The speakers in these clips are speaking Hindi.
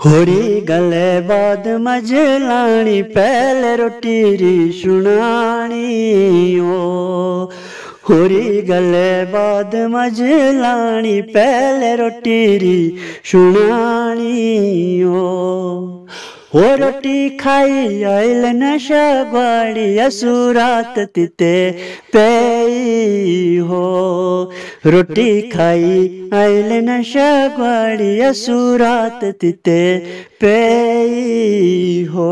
होरी गले बाद मजलानी पहले रोटी री सुनानी ओ। होरी गले बाद मजलानी पहले रोटी री सुनानी हो रोटी खाई आइल नशा ग्वाड़ी असुरात तिते पेई हो। रोटी खाई आइल नशा ग्वाड़ी असुरात तिते पेई हो।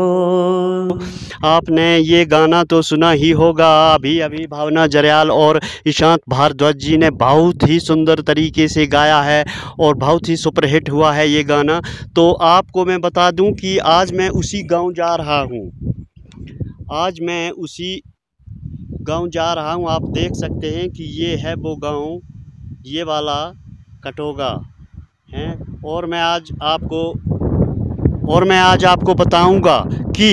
आपने ये गाना तो सुना ही होगा। अभी अभी भावना जरयाल और ईशांत भारद्वाज जी ने बहुत ही सुंदर तरीके से गाया है और बहुत ही सुपरहिट हुआ है ये गाना। तो आपको मैं बता दूं कि आज मैं उसी गांव जा रहा हूं। आप देख सकते हैं कि ये है वो गांव, ये वाला कटोगा है। और मैं आज आपको बताऊंगा कि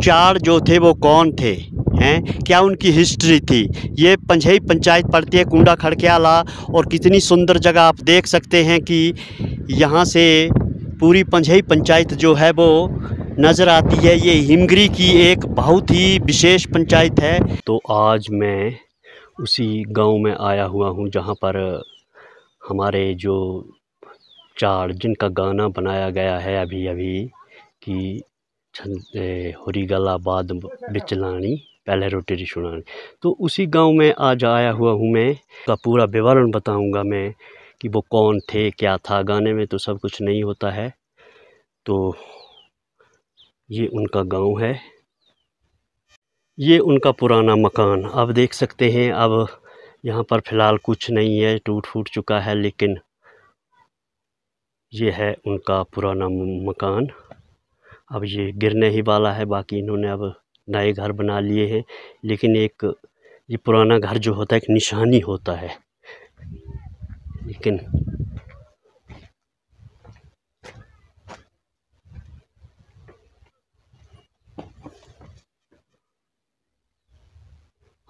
चार जो थे वो कौन थे हैं, क्या उनकी हिस्ट्री थी। ये पंजई पंचायत पड़ती है, कुंडा खड़कियाला, और कितनी सुंदर जगह आप देख सकते हैं कि यहाँ से पूरी पंजई पंचायत जो है वो नज़र आती है। ये हिमगिरी की एक बहुत ही विशेष पंचायत है। तो आज मैं उसी गांव में आया हुआ हूँ जहाँ पर हमारे जो चार जिनका गाना बनाया गया है अभी अभी कि होरी गला बाद बिचलानी पहले रोटी री सुनानी, तो उसी गांव में आज आया हुआ हूँ। मैं का पूरा विवरण बताऊंगा मैं कि वो कौन थे, क्या था। गाने में तो सब कुछ नहीं होता है। तो ये उनका गांव है, ये उनका पुराना मकान आप देख सकते हैं। अब यहाँ पर फ़िलहाल कुछ नहीं है, टूट फूट चुका है, लेकिन ये है उनका पुराना मकान। अब ये गिरने ही वाला है, बाकी इन्होंने अब नए घर बना लिए हैं। लेकिन एक ये पुराना घर जो होता है एक निशानी होता है। लेकिन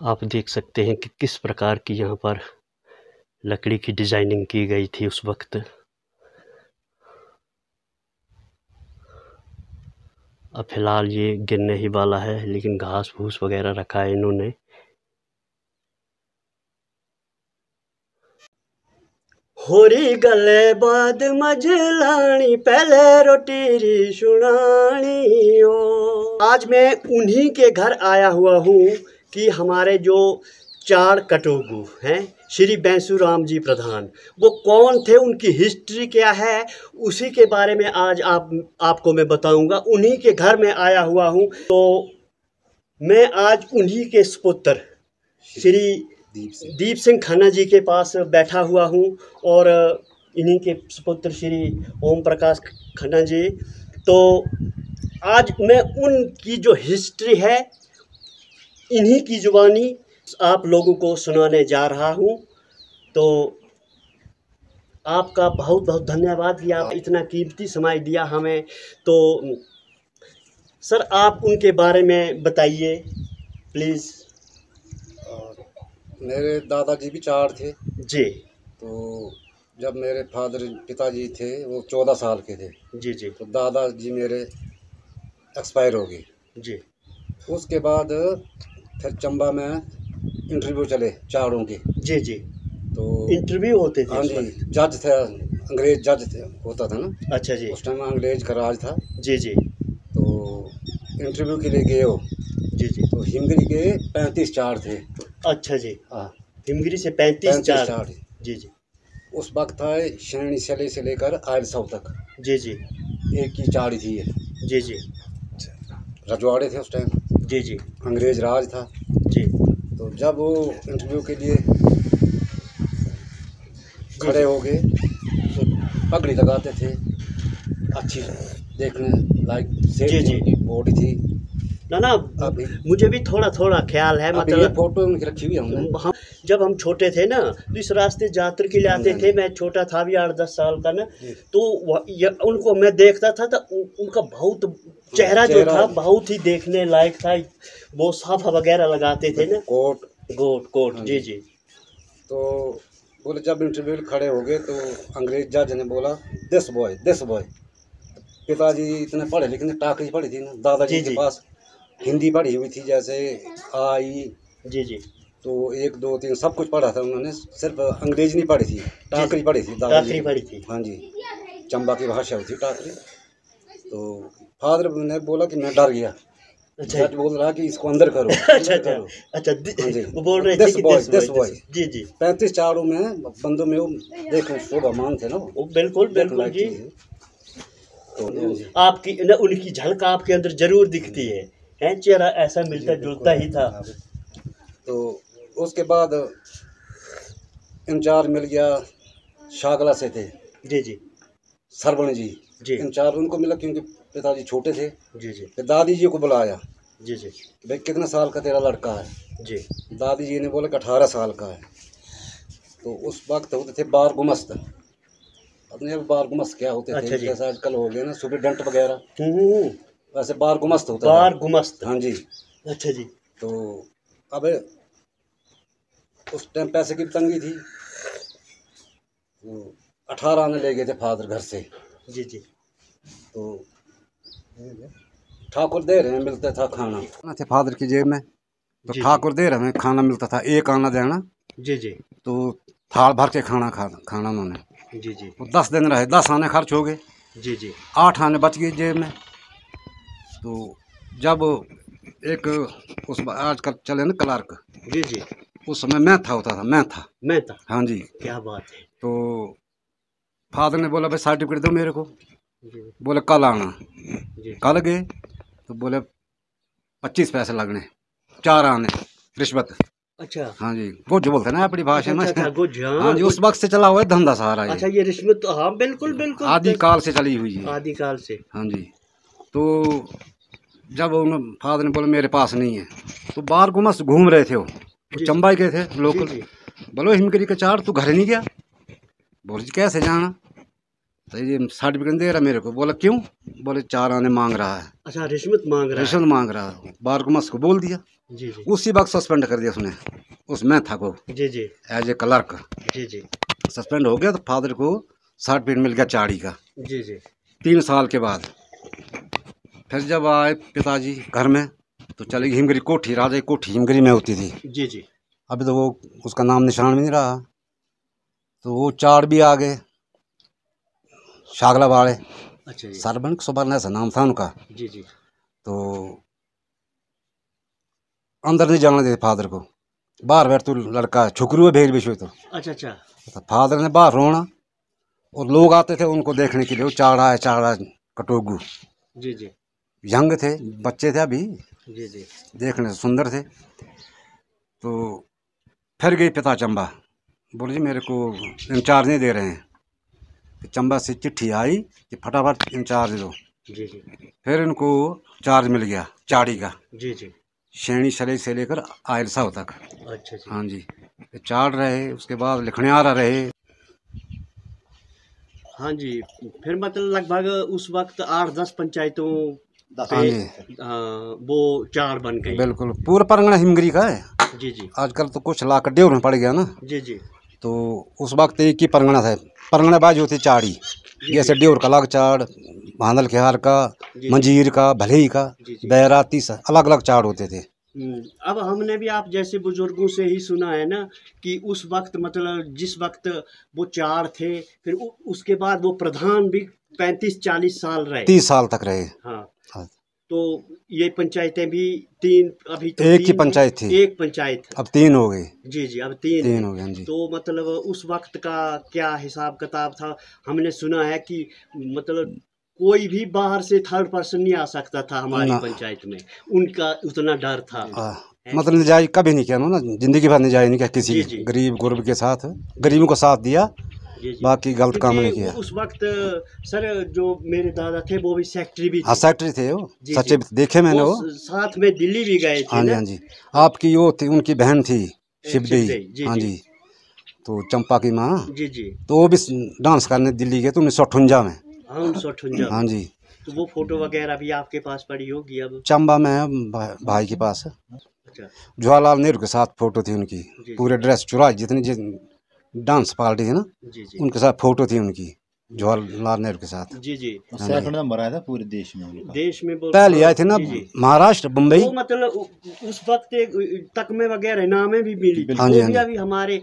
आप देख सकते हैं कि किस प्रकार की यहाँ पर लकड़ी की डिज़ाइनिंग की गई थी उस वक्त। अब फ़िलहाल ये गिरने ही वाला है, लेकिन घास फूस वगैरह रखा है इन्होंने। होरी गले बाद मजलानी पहले रोटी री सुनानी ओ। आज मैं उन्हीं के घर आया हुआ हूँ कि हमारे जो चार कटोगू हैं श्री बैंसूराम जी प्रधान, वो कौन थे, उनकी हिस्ट्री क्या है, उसी के बारे में आज आपको मैं बताऊंगा। उन्हीं के घर में आया हुआ हूं। तो मैं आज उन्हीं के सुपुत्र श्री दीप सिंह खन्ना जी के पास बैठा हुआ हूं और इन्हीं के सुपुत्र श्री ओम प्रकाश खन्ना जी। तो आज मैं उनकी जो हिस्ट्री है इन्हीं की जुबानी आप लोगों को सुनाने जा रहा हूं। तो आपका बहुत बहुत धन्यवाद कि आप इतना कीमती समय दिया हमें। तो सर आप उनके बारे में बताइए प्लीज़। मेरे दादाजी भी चार थे जी। तो जब मेरे पिताजी थे वो 14 साल के थे जी जी। तो दादाजी मेरे एक्सपायर हो गए जी। उसके बाद फिर चंबा में इंटरव्यू चले चारों के। जी जी। तो इंटरव्यू होते थे? हाँ जी, जज थे, अंग्रेज जज थे, होता था ना। अच्छा जी। उस टाइम अंग्रेज का राज था। जी जी। तो इंटरव्यू के लिए गए हो। जी जी। तो हिमगिरी के 35 चार थे। अच्छा जी। हाँ, हिमगिरी से 35 चार। जी जी। उस वक्त था शैणी सैले से लेकर आयल साहब तक। जी जी। एक ही चार थी ये। जी जी। रजवाड़े थे उस टाइम। जी जी। अंग्रेज राज था जी। तो जब वो इंटरव्यू के लिए खड़े हो गए तो पगड़ी लगाते थे, अच्छी देखने लाइक जी बॉडी थी ना। अभी मुझे भी थोड़ा थोड़ा ख्याल है, मतलब ये फोटो उनकी रखी हुई है हमने। जब हम छोटे थे ना तो इस रास्ते यात्रा के लिए आते थे। मैं छोटा था भी 8-10 साल का ना, तो उनको मैं देखता था तो उनका बहुत चेहरा जो था बहुत ही देखने लायक था। वो साफा वगैरह लगाते थे ना, कोट। जी जी। तो बोले जब इंटरव्यू खड़े हो गए तो अंग्रेज जज ने बोला दिस बॉय पिताजी इतने पढ़े लिखे नहीं, टाकरी पढ़ी थी ना, दादाजी जी, के जी। पास हिंदी पढ़ी हुई थी, जैसे आई जी, जी। तो 1 2 3 सब कुछ पढ़ा था उन्होंने, सिर्फ अंग्रेजी नहीं पढ़ी थी, टाकरी पढ़ी थी दादाजी टाकरी ने। पढ़ी थी। हाँ जी, चंबा की भाषा होती टाकरी। तो फादर ने बोला कि मैं डर गया, अच्छा। जज बोल रहा कि इसको अंदर करो, अच्छा, अंदर अच्छा। करो। अच्छा, हाँ जी, वो बोल रहे थे दिस कि boy, this this boy. Boy. जी, जी। 35 चारों में बंदों में वो देखो शोभामान थे ना वो, वो बिल्कुल, देखने बिल्कुल लायक जी। चीज़ है। तो जी, आपकी न उनकी झलक आपके अंदर ज़रूर दिखती है। हैं, चेहरा ऐसा मिलता-जुलता ही था। तो उसके बाद इंचार्ज मिल गया, शागला से थे जी, जी। सरवण जी, जी। इंचार्ज उनको मिला क्योंकि पिताजी छोटे थे। जी, जी। फिर दादी जी को बुलाया जी, जी। कि भाई कितने साल का तेरा लड़का है। जी। दादी जी ने बोला कि 18 साल का है। तो उस वक्त होते थे बार गुमस्त। अपने बार गुमस्त क्या होते अच्छा थे, जी। जैसे आजकल हो गए ना सुपरिटेंडेंट वगैरह, हुँ। वैसे बार गुमस्त होता था। बार गुमस्त। हाँ जी। अच्छा जी। तो अब उस टाइम पैसे की भी तंगी थी, तो 18 आने ले गए थे फादर घर से। जी, जी। तो ठाकुर दे रहे हैं, मिलता था खाना थे फादर की जेब में, तो जी, ठाकुर दे रहे हैं खाना मिलता था, 1 आना देना। जी, जी। तो थाल भर के खाना उन्होंने। जी, जी। वो 10 दिन रहे, 10 आने खर्च हो गए, जी, जी। 8 आने बच गए जेब में। तो जब एक आजकल चले ना क्लार्क, जी, जी। उस समय मैं था। मैं था। हाँ जी। क्या बात है। तो फादर ने बोला भाई सर्टिफिकेट दो मेरे को। जी, बोले कल आना। जी। कल गए तो बोले 25 पैसे लगने, 4 आने रिश्वत। अच्छा। हाँ जी, गुज बोलते हैं ना अपनी भाषा अच्छा, में। अच्छा, अच्छा, गुज, हाँ जी, उस वक्त से चला हुआ है धंधा सारा अच्छा, ये, ये रिश्वत तो हाँ, बिल्कुल, बिल्कुल। आदिकाल से चली हुई है। आदिकाल से। हाँ जी। तो जब उन फादर ने बोला मेरे पास नहीं है, तो बाहर गुमस घूम रहे थे वो जी, चंबा ही के थे जी, लोकल। जी। बोलो हिमकरी का चार तू घर नहीं गया। बोले जी कैसे जाना, तो ये सर्टिफिकेट दे रहा मेरे को। बोला क्यों, बोले 4 आने मांग रहा है, अच्छा, रिश्वत माँग रहा है। रिश्वत मांग रहा है। बार गुमस को बोल दिया, जी, जी। उसी वक्त सस्पेंड कर दिया उसने, उसमें था को जी, जी। एज ए क्लर्क जी, जी। सस्पेंड हो गया। तो फादर को सर्टिफिकेट मिल गया चाड़ी का जी, जी। 3 साल के बाद। फिर जब आए पिताजी घर में, तो चली गई हिमगिरी कोठी, राजा की कोठी हिमगिरी में होती थी। जी, जी। अभी तो वो उसका नाम निशान भी नहीं रहा। तो वो चाड़ भी आ गए, शागला वाले अच्छा जी। सरबन सुबरन ऐसा नाम था उनका। जी, जी। तो अंदर नहीं जाने देते फादर को, बाहर बैठ तू लड़का छुकरू है भेज बिछो। तो अच्छा, अच्छा। फादर ने बाहर रोना, और लोग आते थे उनको देखने के लिए, वो चाड़ा है चाड़ा कटोगू। जी, जी। यंग थे, बच्चे थे अभी, जी, जी। देखने से सुंदर थे। तो फिर गई पिता चंबा, बोले जी मेरे को इंचार्ज नहीं दे रहे हैं। तो चंबा से चिट्ठी आई कि फटाफट इंचार्ज दो। जी, जी। फिर इनको चार्ज मिल गया चाड़ी का, जी, जी। शैनी सले से लेकर आयरसाव तक। अच्छा जी। हाँ जी, चाड़ रहे, उसके बाद लिखनियारा रहे। हाँ जी, फिर मतलब लगभग उस वक़्त 8-10 पंचायतों पे हाँ जी, वो 4 बन गई। बिल्कुल पूरा परगना हिमगिरी का है। जी, जी। आजकल तो कुछ लाकर ड्योर में पड़ गया ना। जी, जी। तो उस वक्त एक ही परगना था, परगना बाजी होती चाड़ी, जैसे ड्योर का अलग चाड़, भांदल खेहार का, जी, मंजीर का, भलेई का, जी, जी। बैराती सा अलग अलग चाड़ होते थे। अब हमने भी आप जैसे बुजुर्गों से ही सुना है ना कि उस वक्त मतलब जिस वक्त वो 4 थे, फिर उसके बाद वो प्रधान भी 35-40 साल रहे। 30 साल तक रहे। हाँ, हाँ। तो ये पंचायतें भी 3 अभी तो एक ही 3 पंचायत थी, एक पंचायत। अब 3 हो गई। जी, जी, अब 3 3 है। हो गए। हाँ जी, तो मतलब उस वक्त का क्या हिसाब किताब था? हमने सुना है कि मतलब कोई भी बाहर से थर्ड पर्सन नहीं आ सकता था हमारी ना पंचायत में, उनका उतना डर था। है? मतलब निजाई कभी नहीं किया ना, जिंदगी भर निजाई नहीं किया किसी जी, जी। गरीब गुरब के साथ, गरीबों को साथ दिया, जी, जी। बाकी गलत काम नहीं क्योंकि किया। उस वक्त सर जो मेरे दादा थे वो भी सेक्रेटरी भी हाँ थे। सेक्रेटरी थे वो, जी, सच्चे जी। देखे मैंने वो। साथ में दिल्ली भी गए थे हाँ जी, ना? हाँ जी। आपकी वो थी, उनकी बहन थी शिवदेई। जी, हाँ जी। जी, तो चंपा की माँ, जी, जी। तो वो भी डांस करने दिल्ली गए थे 1958 में। हाँ, 1958 हाँ में। जी, तो वो फ़ोटो वग़ैरह भी आपके पास पड़ी होगी अब? चंबा में है, भाई के पास। अच्छा। जवाहरलाल नेहरू के साथ फोटो थी उनकी, जी, पूरे जी। ड्रेस चुराई, जितनी डांस पार्टी थी ना जी, जी। उनके साथ फोटो थी उनकी। जवाहरलाल नेहरू के साथ। जी जी। सेकंड नंबर आया था पूरे देश में उनका। देश में पहले आए थे ना जी, जी। महाराष्ट्र, बम्बई। वो मतलब उस वक्त एक तकमे वगैरह नामे भी मिली थी। हाँ जी, वो हाँ भी जी। अभी हमारे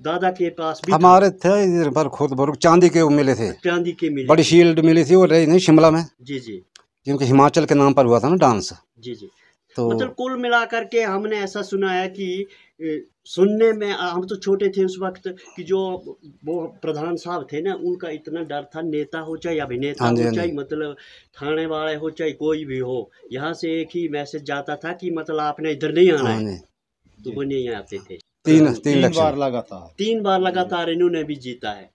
दादा के पास भी हमारे थे इधर पर खुद बरुक चांदी के वो मिले थे, चांदी के मिले बड़ी थे। शील्ड मिली थी, और रही नहीं शिमला में, जी जी क्योंकि हिमाचल के नाम पर हुआ था ना डांस। जी जी। तो मतलब कुल मिलाकर के हमने ऐसा सुना है कि सुनने में हम तो छोटे थे उस वक्त कि जो वो प्रधान साहब थे ना, उनका इतना डर था, नेता हो चाहे अभिनेता हाँ जी, हो हाँ जी। चाहे मतलब थाने वाले हो चाहे कोई भी हो, यहाँ से एक ही मैसेज जाता था कि मतलब आपने इधर नहीं आना हाँ है, जी, तो वो नहीं आते थे। तीन तीन इलेक्शन। बार लगातार। 3 बार लगातार इन्होंने भी जीता है।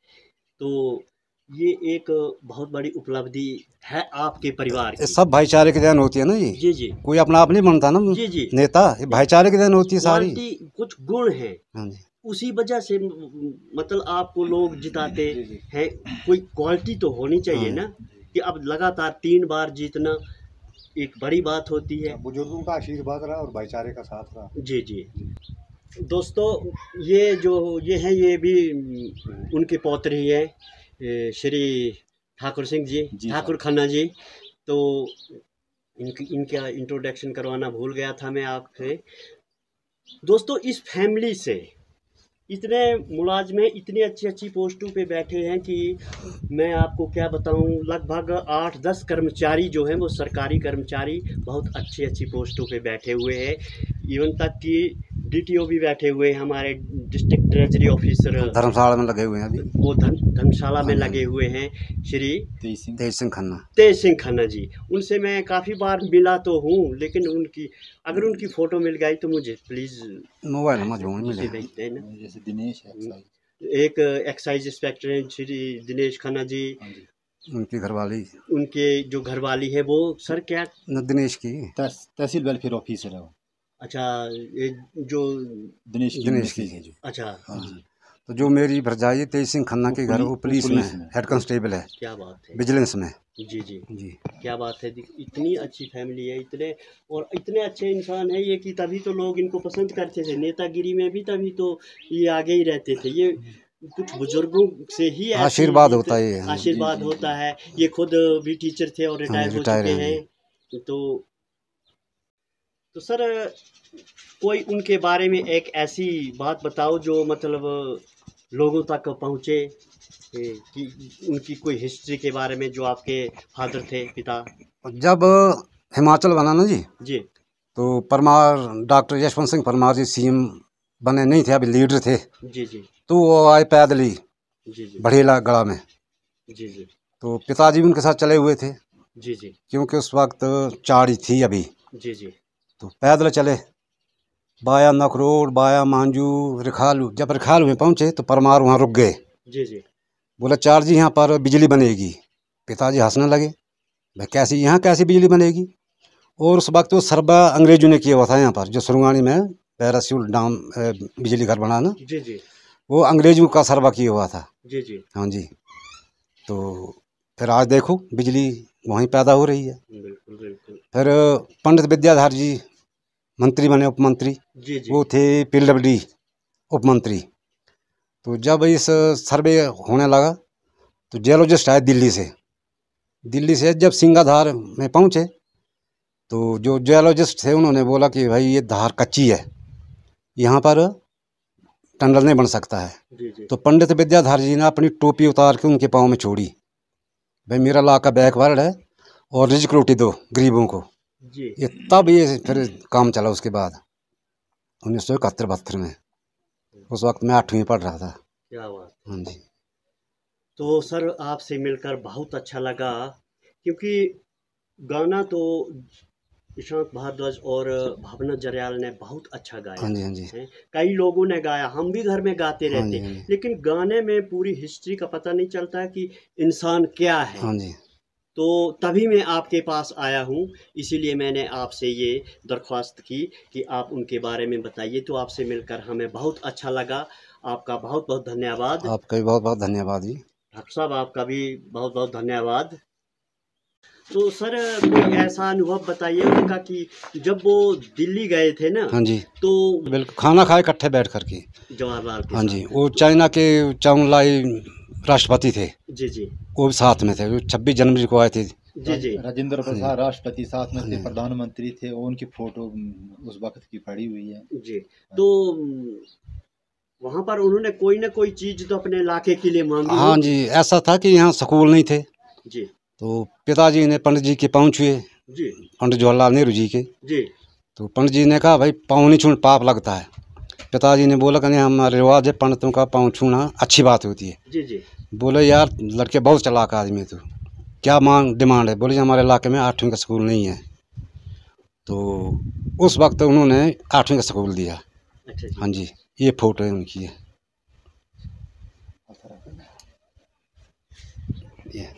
तो ये एक बहुत बड़ी उपलब्धि है आपके परिवार ये की। सब भाईचारे की देन होती है ना जी। जी जी कोई अपना आप नहीं बनता ना जी जी। नेता, ये भाईचारे की देन होती है सारी। क्वालिटी कुछ गुण हैं, हाँ जी, उसी वजह से मतलब आपको लोग जिताते हैं। कोई क्वालिटी तो होनी चाहिए ना, कि अब लगातार 3 बार जीतना एक बड़ी बात होती है। बुजुर्गों का आशीर्वाद रहा और भाईचारे का साथ रहा। जी जी। दोस्तों, ये हैं, ये भी उनके पौत्र ही हैं, श्री ठाकुर सिंह जी, जी ठाकुर खन्ना जी। तो इनका इंट्रोडक्शन करवाना भूल गया था मैं आपसे। दोस्तों, इस फैमिली से इतने मुलाजमे इतनी अच्छी अच्छी पोस्टों पे बैठे हैं कि मैं आपको क्या बताऊं, लगभग 8-10 कर्मचारी जो हैं वो सरकारी कर्मचारी बहुत अच्छी अच्छी पोस्टों पे बैठे हुए हैं। इवन तक कि डीटीओ भी बैठे हुए हैं, हमारे डिस्ट्रिक्ट ट्रेजरी ऑफिसर धर्मशाला में लगे हुए हैं अभी। वो धर्मशाला में लगे हुए हैं, श्री तेज सिंह खन्ना। तेज सिंह खन्ना जी। उनसे मैं काफ़ी बार मिला तो हूँ, लेकिन अगर उनकी फ़ोटो मिल गई तो मुझे प्लीज़ मोबाइल नंबर जो मुझे मिले। भेज देना। जैसे दिनेश है, एक एक्साइज इंस्पेक्टर हैं श्री दिनेश खन्ना जी, उनकी घरवाली, उनके जो घरवाली है वो सर क्या, दिनेश की, तहसील वेलफेयर ऑफिसर है वो। अच्छा, ये जो दिनेश की। अच्छा, हाँ जी। तो जो मेरी भरजाई है तेज सिंह खन्ना के घर, वो पुलिस में हेड कांस्टेबल है, क्या बात है, विजिलेंस में। जी जी जी, क्या बात है। इतनी अच्छी फैमिली है, इतने अच्छे इंसान है ये, कि तभी तो लोग इनको पसंद करते थे। नेतागिरी में भी तभी तो ये आगे ही रहते थे। ये कुछ बुजुर्गों से ही आशीर्वाद होता है ये। आशीर्वाद होता है। ये खुद भी टीचर थे और रिटायर हो रिटायर चुके हैं। तो सर, कोई उनके बारे में एक ऐसी बात बताओ जो मतलब लोगों तक पहुँचे, कि उनकी कोई हिस्ट्री के बारे में, जो आपके फादर थे, पिता। जब हिमाचल बना ना जी, जी तो परमार, डॉक्टर यशवंत सिंह परमार जी सीएम बने नहीं थे, अभी लीडर थे। जी जी तो वो आए पैदल ही जी जी बढ़ेला गड़ा में। जी जी तो पिताजी भी उनके साथ चले हुए थे, जी जी क्योंकि उस वक्त चाड़ी थी अभी। जी जी तो पैदल चले बाया नखरोड, बाया मांजू, रिखालू। जब रिखालू में पहुंचे तो परमार वहाँ रुक गए। जी जी बोला चार जी यहाँ पर बिजली बनेगी। पिताजी हंसने लगे, भाई कैसी, यहाँ कैसी बिजली बनेगी। और उस वक्त वो सरबा अंग्रेजों ने किया हुआ था यहाँ पर, जो सुरंगानी में पैरासूल डाम बिजली घर बना ना, जी जी वो अंग्रेजों का सरबा किया हुआ था। जी जी हाँ जी। तो फिर आज देखो बिजली वहीं पैदा हो रही है। बिल्कुल बिल्कुल। फिर पंडित विद्याधर जी मंत्री बने, उप मंत्री। जी जी वो थे PWD उप मंत्री। तो जब इस सर्वे होने लगा तो जियोलॉजिस्ट आए दिल्ली से जब सिंगाधार में पहुँचे तो जो जियोलॉजिस्ट थे उन्होंने बोला कि भाई ये धार कच्ची है, यहाँ पर टनल नहीं बन सकता है। जी जी तो पंडित विद्याधर जी ने अपनी टोपी उतार के उनके पाँव में छोड़ी, भाई मेरा इलाका बैकवर्ड है और रिजिक रोटी दो गरीबों को। जी ये तब ये फिर काम चला। उसके बाद 1971-72 में, उस वक्त मैं 8वीं पढ़ रहा था। क्या बात। हाँ जी। तो सर, आपसे मिलकर बहुत अच्छा लगा, क्योंकि गाना तो ईशांत भारद्वाज और भावना जरयाल ने बहुत अच्छा गाया। हाँ जी, हाँ जी। है, कई लोगों ने गाया, हम भी घर में गाते हाँ रहते, जी, हाँ जी। लेकिन गाने में पूरी हिस्ट्री का पता नहीं चलता है कि इंसान क्या है। हाँ जी। तो तभी मैं आपके पास आया हूँ, इसीलिए मैंने आपसे ये दरख्वास्त की कि आप उनके बारे में बताइए। तो आपसे मिलकर हमें बहुत अच्छा लगा। आपका बहुत बहुत धन्यवाद। आपका भी बहुत बहुत धन्यवाद जी। डॉक्टर साहब, आपका भी बहुत बहुत धन्यवाद। तो सर, कोई ऐसा अनुभव बताइए उनका कि जब वो दिल्ली गए थे ना, हाँ जी, तो बिल्कुल खाना खाए इकट्ठे बैठ करके। जवाहरलाल के हाँ साथ। जी। वो चाइना के चाउन लाई राष्ट्रपति थे, जी जी वो भी साथ में थे, वो 26 जनवरी को आए थे। जी जी राजेंद्र प्रसाद राष्ट्रपति साथ में थे, प्रधानमंत्री थे, उनकी फोटो उस वक्त की पड़ी हुई है। जी। तो वहाँ पर उन्होंने कोई ना कोई चीज तो अपने इलाके के लिए मांगी हाँ होगी। जी, ऐसा था कि यहाँ स्कूल नहीं थे, जी तो पिताजी ने पंडित जी के पाँव छुए, जी पंडित जवाहरलाल नेहरू जी के। जी तो पंडित जी ने कहा भाई पाँव नहीं छूना पाप लगता है। पिताजी ने बोला कि नहीं हमारा रिवाज है, पंडितों का पाँव छूना अच्छी बात होती है। जी जी बोले यार लड़के बहुत चालाक आदमी है, तू क्या डिमांड है? बोले जी हमारे इलाके में 8वीं का स्कूल नहीं है। तो उस वक्त उन्होंने 8वीं का स्कूल दिया। अच्छा जी। हाँ जी, ये फोटो है उनकी है ये।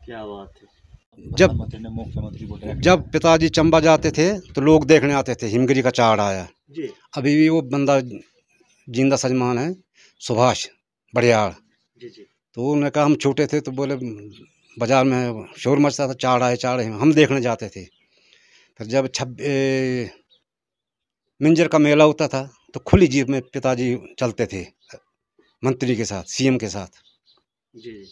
क्या बात है। प्रधानमंत्री ने मुख्यमंत्री को डायरेक्ट जब पिताजी चंबा जाते थे तो लोग देखने आते थे, हिमगिरी का चाड़ आया। जी अभी भी वो बंदा जिंदा सजमान है, सुभाष बड़ियाल। जी जी तो उन्होंने कहा हम छोटे थे तो बोले बाजार में शोर मचता था, चाड़ आए चाड़ आए, हम देखने जाते थे। फिर जब मिंजर का मेला होता था तो खुली जीप में पिताजी चलते थे मंत्री के साथ, सीएम के साथ। जी।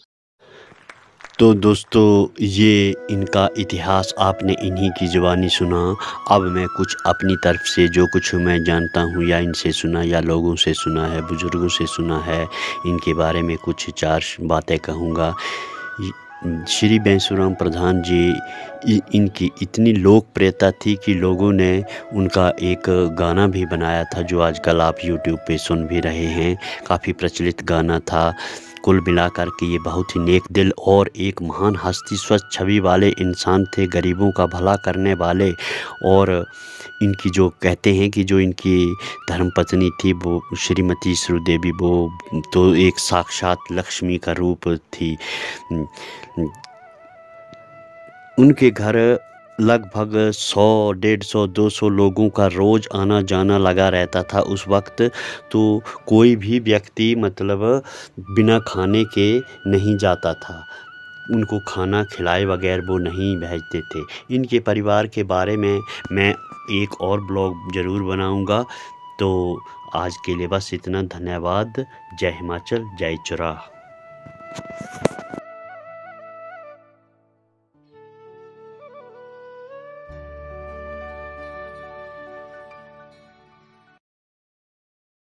तो दोस्तों ये इनका इतिहास आपने इन्हीं की ज़ुबानी सुना। अब मैं कुछ अपनी तरफ से जो कुछ मैं जानता हूँ या इनसे सुना या लोगों से सुना है, बुज़ुर्गों से सुना है, इनके बारे में कुछ 4 बातें कहूँगा। श्री बेंसुराम प्रधान जी इनकी इतनी लोकप्रियता थी कि लोगों ने उनका एक गाना भी बनाया था जो आजकल आप यूट्यूब पे सुन भी रहे हैं। काफ़ी प्रचलित गाना था। कुल मिलाकर के ये बहुत ही नेक दिल और एक महान हस्ती, स्वच्छ छवि वाले इंसान थे, गरीबों का भला करने वाले। और इनकी जो कहते हैं कि जो इनकी धर्मपत्नी थी वो श्रीमती श्रीदेवी, वो तो एक साक्षात लक्ष्मी का रूप थी। उनके घर लगभग 100, 150, 200 लोगों का रोज़ आना जाना लगा रहता था उस वक्त। तो कोई भी व्यक्ति मतलब बिना खाने के नहीं जाता था, उनको खाना खिलाए बगैर वो नहीं भेजते थे। इनके परिवार के बारे में मैं एक और ब्लॉग ज़रूर बनाऊंगा। तो आज के लिए बस इतना। धन्यवाद। जय हिमाचल, जय चुराह।